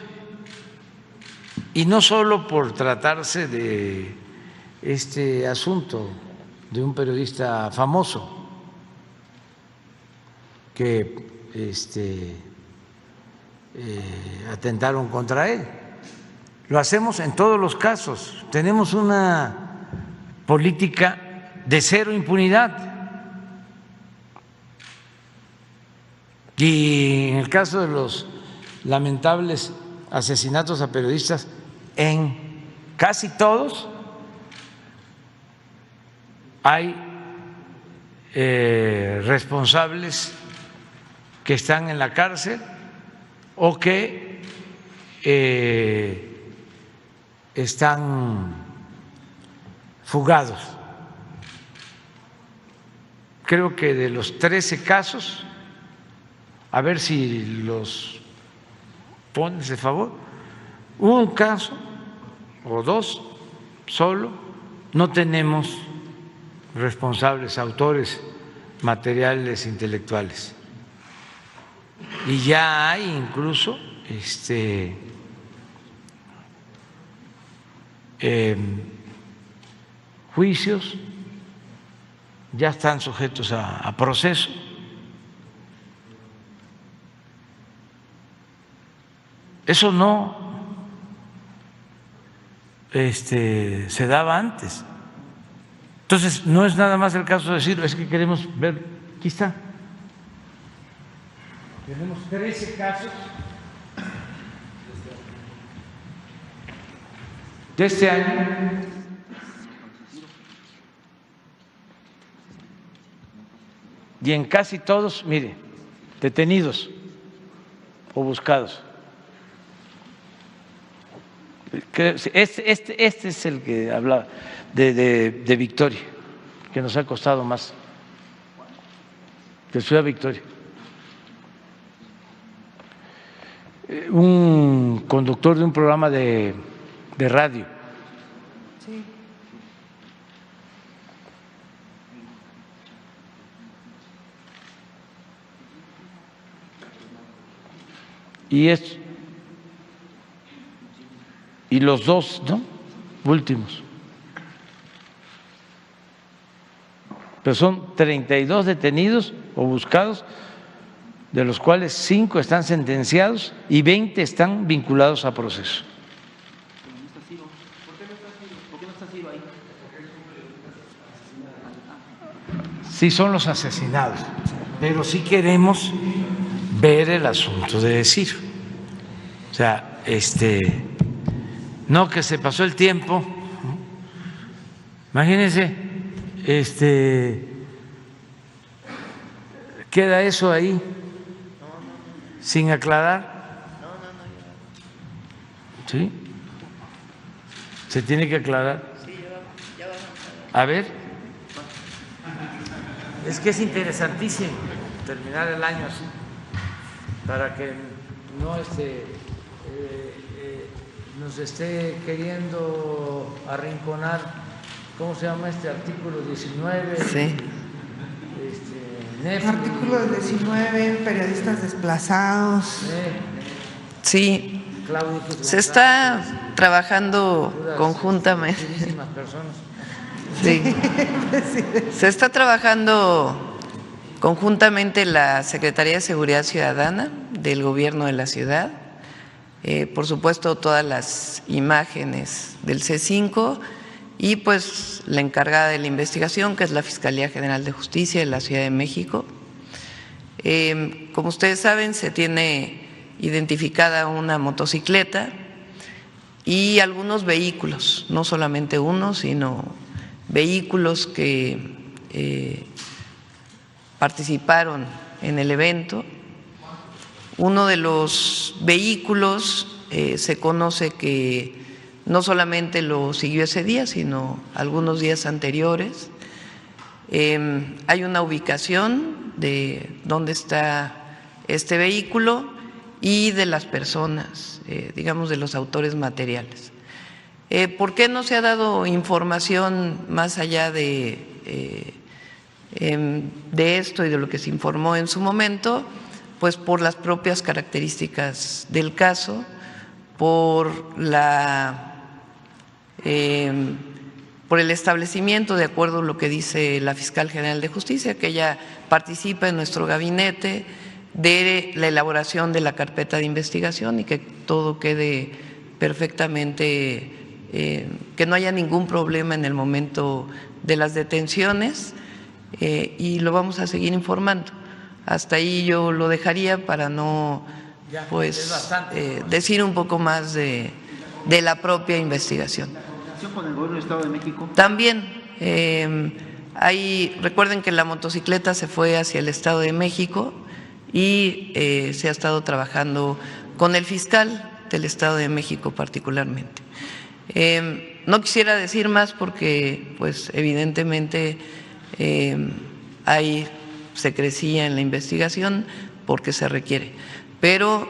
Y no solo por tratarse de este asunto de un periodista famoso que atentaron contra él. Lo hacemos en todos los casos. Tenemos una política de cero impunidad. Y en el caso de los lamentables asesinatos a periodistas, en casi todos hay responsables que están en la cárcel o que están fugados. Creo que de los 13 casos, a ver si los pones de favor, un caso o dos solo, no tenemos responsables, autores materiales, intelectuales. y ya hay incluso juicios, ya están sujetos a proceso. Eso no se daba antes. Entonces, no es nada más el caso de decir, es que queremos ver, aquí está. Tenemos 13 casos de este año. Y en casi todos, mire, detenidos o buscados. Este es el que hablaba de Victoria, que nos ha costado más, de Ciudad Victoria. Un conductor de un programa de radio. Sí. Y los dos, ¿no?, últimos. Pero son 32 detenidos o buscados, de los cuales 5 están sentenciados y 20 están vinculados a proceso. ¿Por qué no está Ciro ahí? Sí, son los asesinados, pero sí queremos ver el asunto de Ciro. O sea, no que se pasó el tiempo, ¿no? Imagínense, queda eso ahí sin aclarar. ¿Sí? Se tiene que aclarar. A ver, es que es interesantísimo terminar el año así, para que no nos esté queriendo arrinconar. ¿Cómo se llama este artículo 19? Sí. Artículo 19, periodistas desplazados. Sí, se está trabajando conjuntamente. Sí. Se está trabajando conjuntamente la Secretaría de Seguridad Ciudadana del Gobierno de la Ciudad, por supuesto todas las imágenes del C5 y pues la encargada de la investigación, que es la Fiscalía General de Justicia de la Ciudad de México. Como ustedes saben, se tiene identificada una motocicleta y algunos vehículos, no solamente uno, sino vehículos que participaron en el evento. Uno de los vehículos se conoce que no solamente lo siguió ese día, sino algunos días anteriores. Hay una ubicación de dónde está este vehículo y de las personas, digamos, de los autores materiales. ¿Por qué no se ha dado información más allá de esto y de lo que se informó en su momento? Pues por las propias características del caso, por el establecimiento, de acuerdo a lo que dice la Fiscal General de Justicia, que ella participa en nuestro gabinete de la elaboración de la carpeta de investigación y que todo quede perfectamente, que no haya ningún problema en el momento de las detenciones, y lo vamos a seguir informando. Hasta ahí yo lo dejaría para no decir un poco más de la propia investigación. ¿La coordinación con el Gobierno del Estado de México? También recuerden que la motocicleta se fue hacia el Estado de México y se ha estado trabajando con el fiscal del Estado de México particularmente. No quisiera decir más porque pues evidentemente hay secrecía en la investigación porque se requiere, pero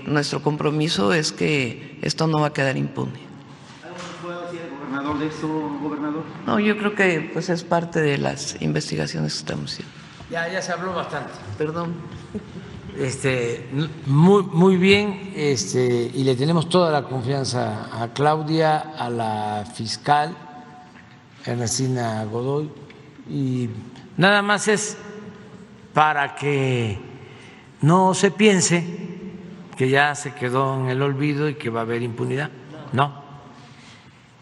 nuestro compromiso es que esto no va a quedar impune. ¿Algo nos puede decir el gobernador de esto, gobernador? No, yo creo que pues es parte de las investigaciones que estamos haciendo. Ya se habló bastante. Perdón. Muy bien, y le tenemos toda la confianza a Claudia, a la fiscal Ernestina Godoy, y nada más es para que no se piense que ya se quedó en el olvido y que va a haber impunidad. No.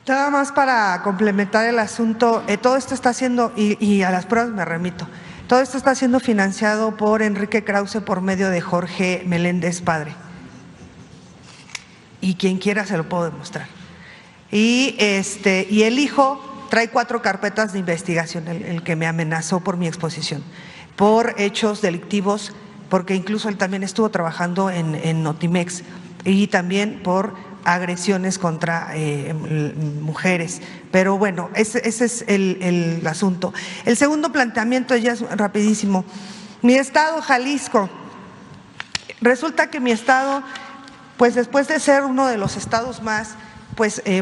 Nada más para complementar el asunto, todo esto está siendo, y a las pruebas me remito, todo esto está siendo financiado por Enrique Krause por medio de Jorge Meléndez padre. Y quien quiera se lo puedo demostrar. Y el hijo trae 4 carpetas de investigación, el que me amenazó por mi exposición, por hechos delictivos, porque incluso él también estuvo trabajando en Notimex, y también por agresiones contra mujeres. Pero bueno, ese es el asunto. El segundo planteamiento ya es rapidísimo. Mi estado, Jalisco, resulta que mi estado, pues después de ser uno de los estados más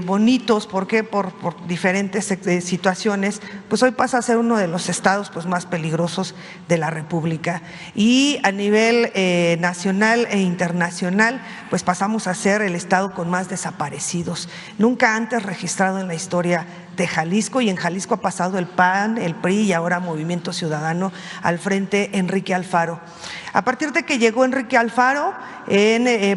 bonitos, ¿por qué? Por diferentes situaciones, pues hoy pasa a ser uno de los estados pues más peligrosos de la República, y a nivel nacional e internacional pues pasamos a ser el estado con más desaparecidos, nunca antes registrado en la historia de Jalisco. Y en Jalisco ha pasado el PAN, el PRI y ahora Movimiento Ciudadano, al frente Enrique Alfaro. A partir de que llegó Enrique Alfaro,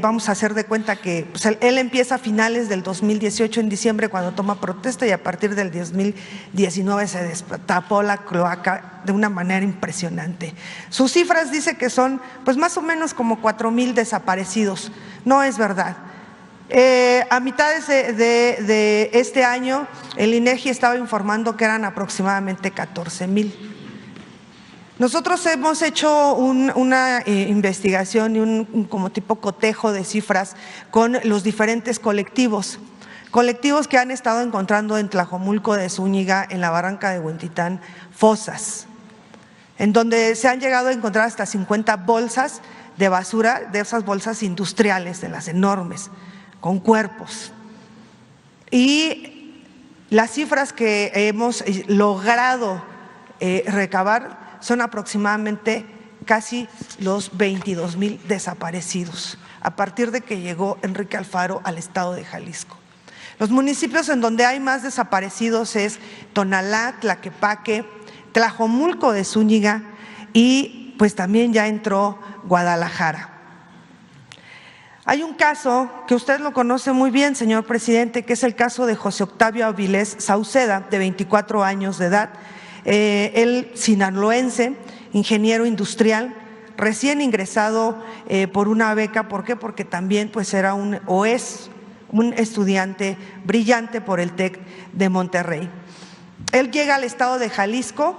vamos a hacer de cuenta que pues, él empieza a finales del 2018, en diciembre, cuando toma protesta, y a partir del 2019 se destapó la cloaca de una manera impresionante. Sus cifras dice que son pues más o menos como 4,000 desaparecidos. No es verdad. A mitades de este año, el INEGI estaba informando que eran aproximadamente 14,000. Nosotros hemos hecho una investigación y un como tipo cotejo de cifras con los diferentes colectivos que han estado encontrando en Tlajomulco de Zúñiga, en la barranca de Huentitán, fosas, en donde se han llegado a encontrar hasta 50 bolsas de basura, de esas bolsas industriales, de las enormes, con cuerpos. Y las cifras que hemos logrado recabar son aproximadamente casi los 22,000 desaparecidos a partir de que llegó Enrique Alfaro al estado de Jalisco. Los municipios en donde hay más desaparecidos es Tonalá, Tlaquepaque, Tlajomulco de Zúñiga, y pues también ya entró Guadalajara. Hay un caso que usted lo conoce muy bien, señor presidente, que es el caso de José Octavio Avilés Sauceda, de 24 años de edad, él sinaloense, ingeniero industrial, recién ingresado por una beca. ¿Por qué? Porque también pues era es un estudiante brillante por el TEC de Monterrey. Él llega al estado de Jalisco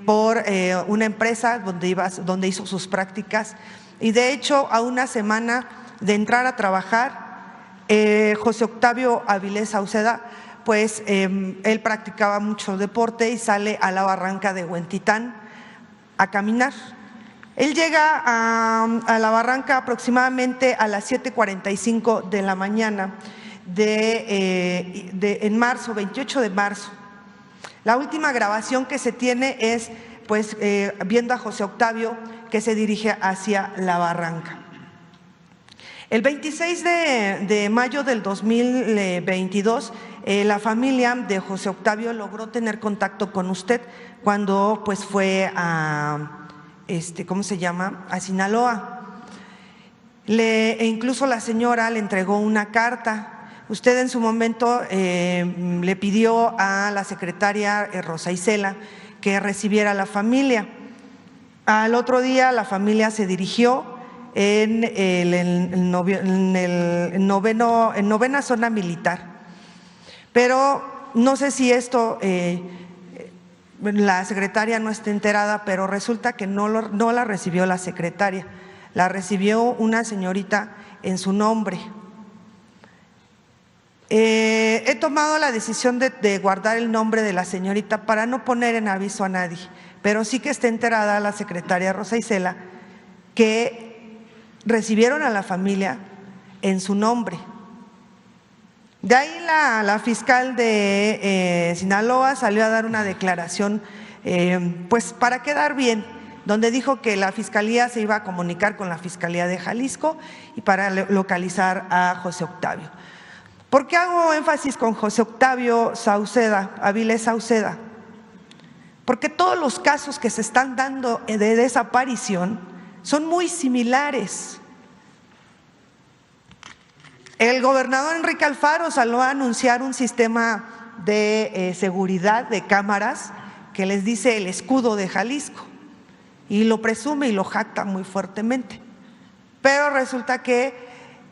por una empresa donde hizo sus prácticas, y de hecho a una semana de entrar a trabajar, José Octavio Avilés Sauceda, pues él practicaba mucho deporte y sale a la barranca de Huentitán a caminar. Él llega a la barranca aproximadamente a las 7:45 de la mañana en marzo, 28 de marzo. La última grabación que se tiene es pues viendo a José Octavio que se dirige hacia la barranca. El 26 de mayo del 2022, la familia de José Octavio logró tener contacto con usted cuando pues fue a a Sinaloa. Incluso la señora le entregó una carta. Usted en su momento le pidió a la secretaria Rosa Isela que recibiera a la familia. Al otro día la familia se dirigió en novena zona militar, pero no sé si esto la secretaria no está enterada, pero resulta que no la recibió la secretaria, la recibió una señorita en su nombre. He tomado la decisión de guardar el nombre de la señorita para no poner en aviso a nadie, pero sí que esté enterada la secretaria Rosa Isela que recibieron a la familia en su nombre. De ahí la fiscal de Sinaloa salió a dar una declaración pues para quedar bien, donde dijo que la Fiscalía se iba a comunicar con la Fiscalía de Jalisco y para localizar a José Octavio. ¿Por qué hago énfasis con José Octavio Avilés Sauceda? Porque todos los casos que se están dando de desaparición son muy similares. El gobernador Enrique Alfaro salió a anunciar un sistema de seguridad de cámaras que les dice el escudo de Jalisco y lo presume y lo jacta muy fuertemente, pero resulta que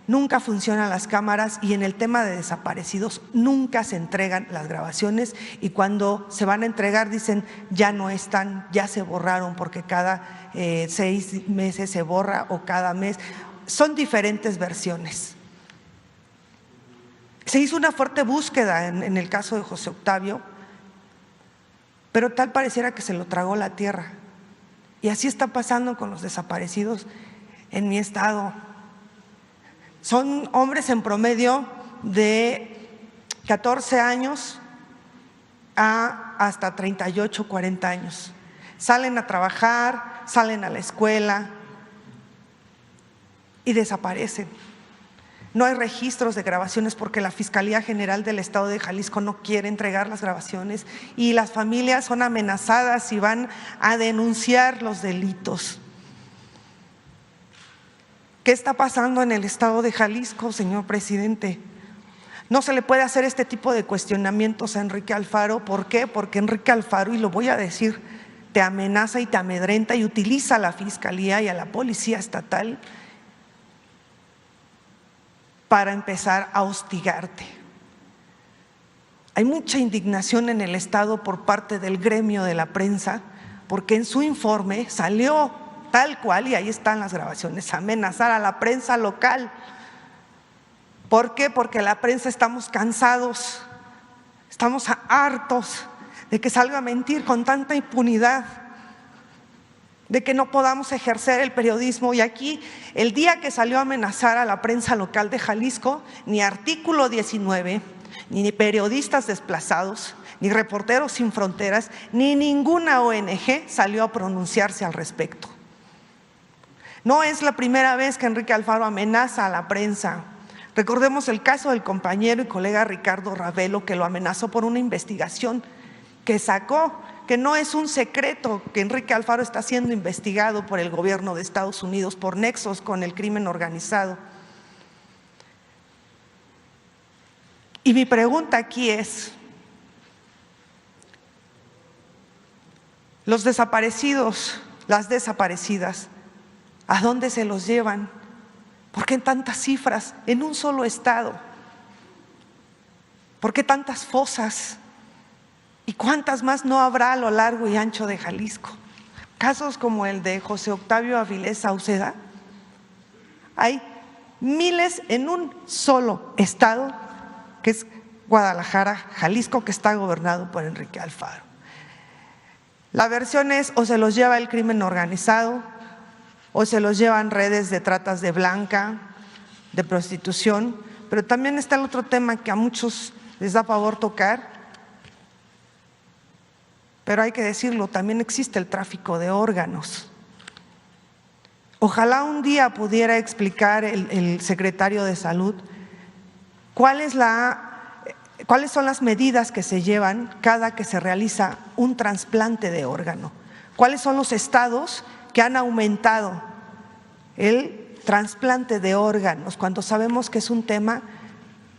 nunca funcionan las cámaras y en el tema de desaparecidos nunca se entregan las grabaciones y cuando se van a entregar dicen ya no están, ya se borraron porque cada 6 meses se borra o cada mes, son diferentes versiones. Se hizo una fuerte búsqueda en el caso de José Octavio, pero tal pareciera que se lo tragó la tierra. Y así está pasando con los desaparecidos en mi estado. Son hombres en promedio de 14 años hasta 38, 40 años. Salen a trabajar, salen a la escuela y desaparecen. No hay registros de grabaciones porque la Fiscalía General del Estado de Jalisco no quiere entregar las grabaciones y las familias son amenazadas y van a denunciar los delitos. ¿Qué está pasando en el Estado de Jalisco, señor presidente? No se le puede hacer este tipo de cuestionamientos a Enrique Alfaro. ¿Por qué? Porque Enrique Alfaro, y lo voy a decir, te amenaza y te amedrenta y utiliza a la Fiscalía y a la Policía Estatal para empezar a hostigarte. Hay mucha indignación en el Estado por parte del gremio de la prensa, porque en su informe salió tal cual, y ahí están las grabaciones, amenazar a la prensa local. ¿Por qué? Porque la prensa estamos cansados, estamos hartos de que salga a mentir con tanta impunidad, de que no podamos ejercer el periodismo. Y aquí, el día que salió a amenazar a la prensa local de Jalisco, ni Artículo 19, ni periodistas desplazados, ni Reporteros Sin Fronteras, ni ninguna ONG salió a pronunciarse al respecto. No es la primera vez que Enrique Alfaro amenaza a la prensa. Recordemos el caso del compañero y colega Ricardo Ravelo, que lo amenazó por una investigación que sacó, que no es un secreto que Enrique Alfaro está siendo investigado por el gobierno de Estados Unidos por nexos con el crimen organizado. Y mi pregunta aquí es, los desaparecidos, las desaparecidas, ¿a dónde se los llevan? ¿Por qué tantas cifras en un solo estado? ¿Por qué tantas fosas? ¿Y cuántas más no habrá a lo largo y ancho de Jalisco? Casos como el de José Octavio Avilés Sauceda, hay miles en un solo estado, que es Guadalajara, Jalisco, que está gobernado por Enrique Alfaro. La versión es o se los lleva el crimen organizado, o se los llevan redes de tratas de blanca, de prostitución, pero también está el otro tema que a muchos les da pavor tocar, pero hay que decirlo, también existe el tráfico de órganos. Ojalá un día pudiera explicar el secretario de Salud cuáles son las medidas que se llevan cada que se realiza un trasplante de órgano, cuáles son los estados que han aumentado el trasplante de órganos, cuando sabemos que es un tema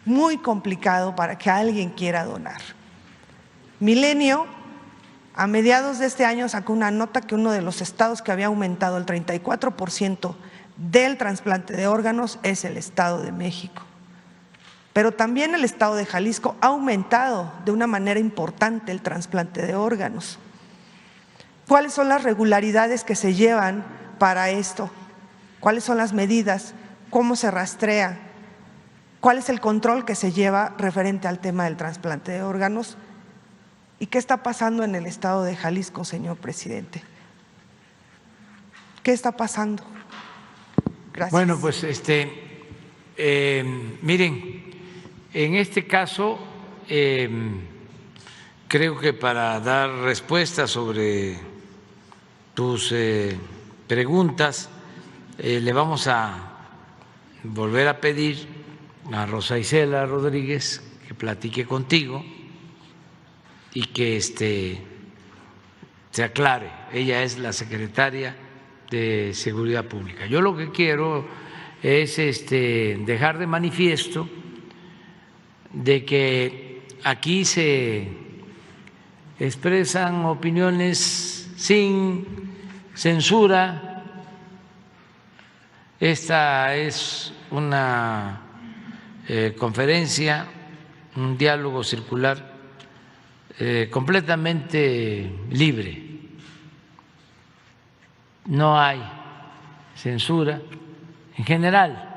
muy complicado para que alguien quiera donar. Milenio, a mediados de este año, sacó una nota que uno de los estados que había aumentado el 34% del trasplante de órganos es el Estado de México. Pero también el Estado de Jalisco ha aumentado de una manera importante el trasplante de órganos. ¿Cuáles son las regularidades que se llevan para esto? ¿Cuáles son las medidas? ¿Cómo se rastrea? ¿Cuál es el control que se lleva referente al tema del trasplante de órganos? ¿Y qué está pasando en el estado de Jalisco, señor presidente? ¿Qué está pasando? Gracias. Bueno, pues miren, en este caso creo que para dar respuesta sobre tus preguntas. Le vamos a volver a pedir a Rosa Isela Rodríguez que platique contigo y que se aclare. Ella es la secretaria de Seguridad Pública. Yo lo que quiero es dejar de manifiesto de que aquí se expresan opiniones sin censura. Esta es una conferencia, un diálogo circular completamente libre. No hay censura en general.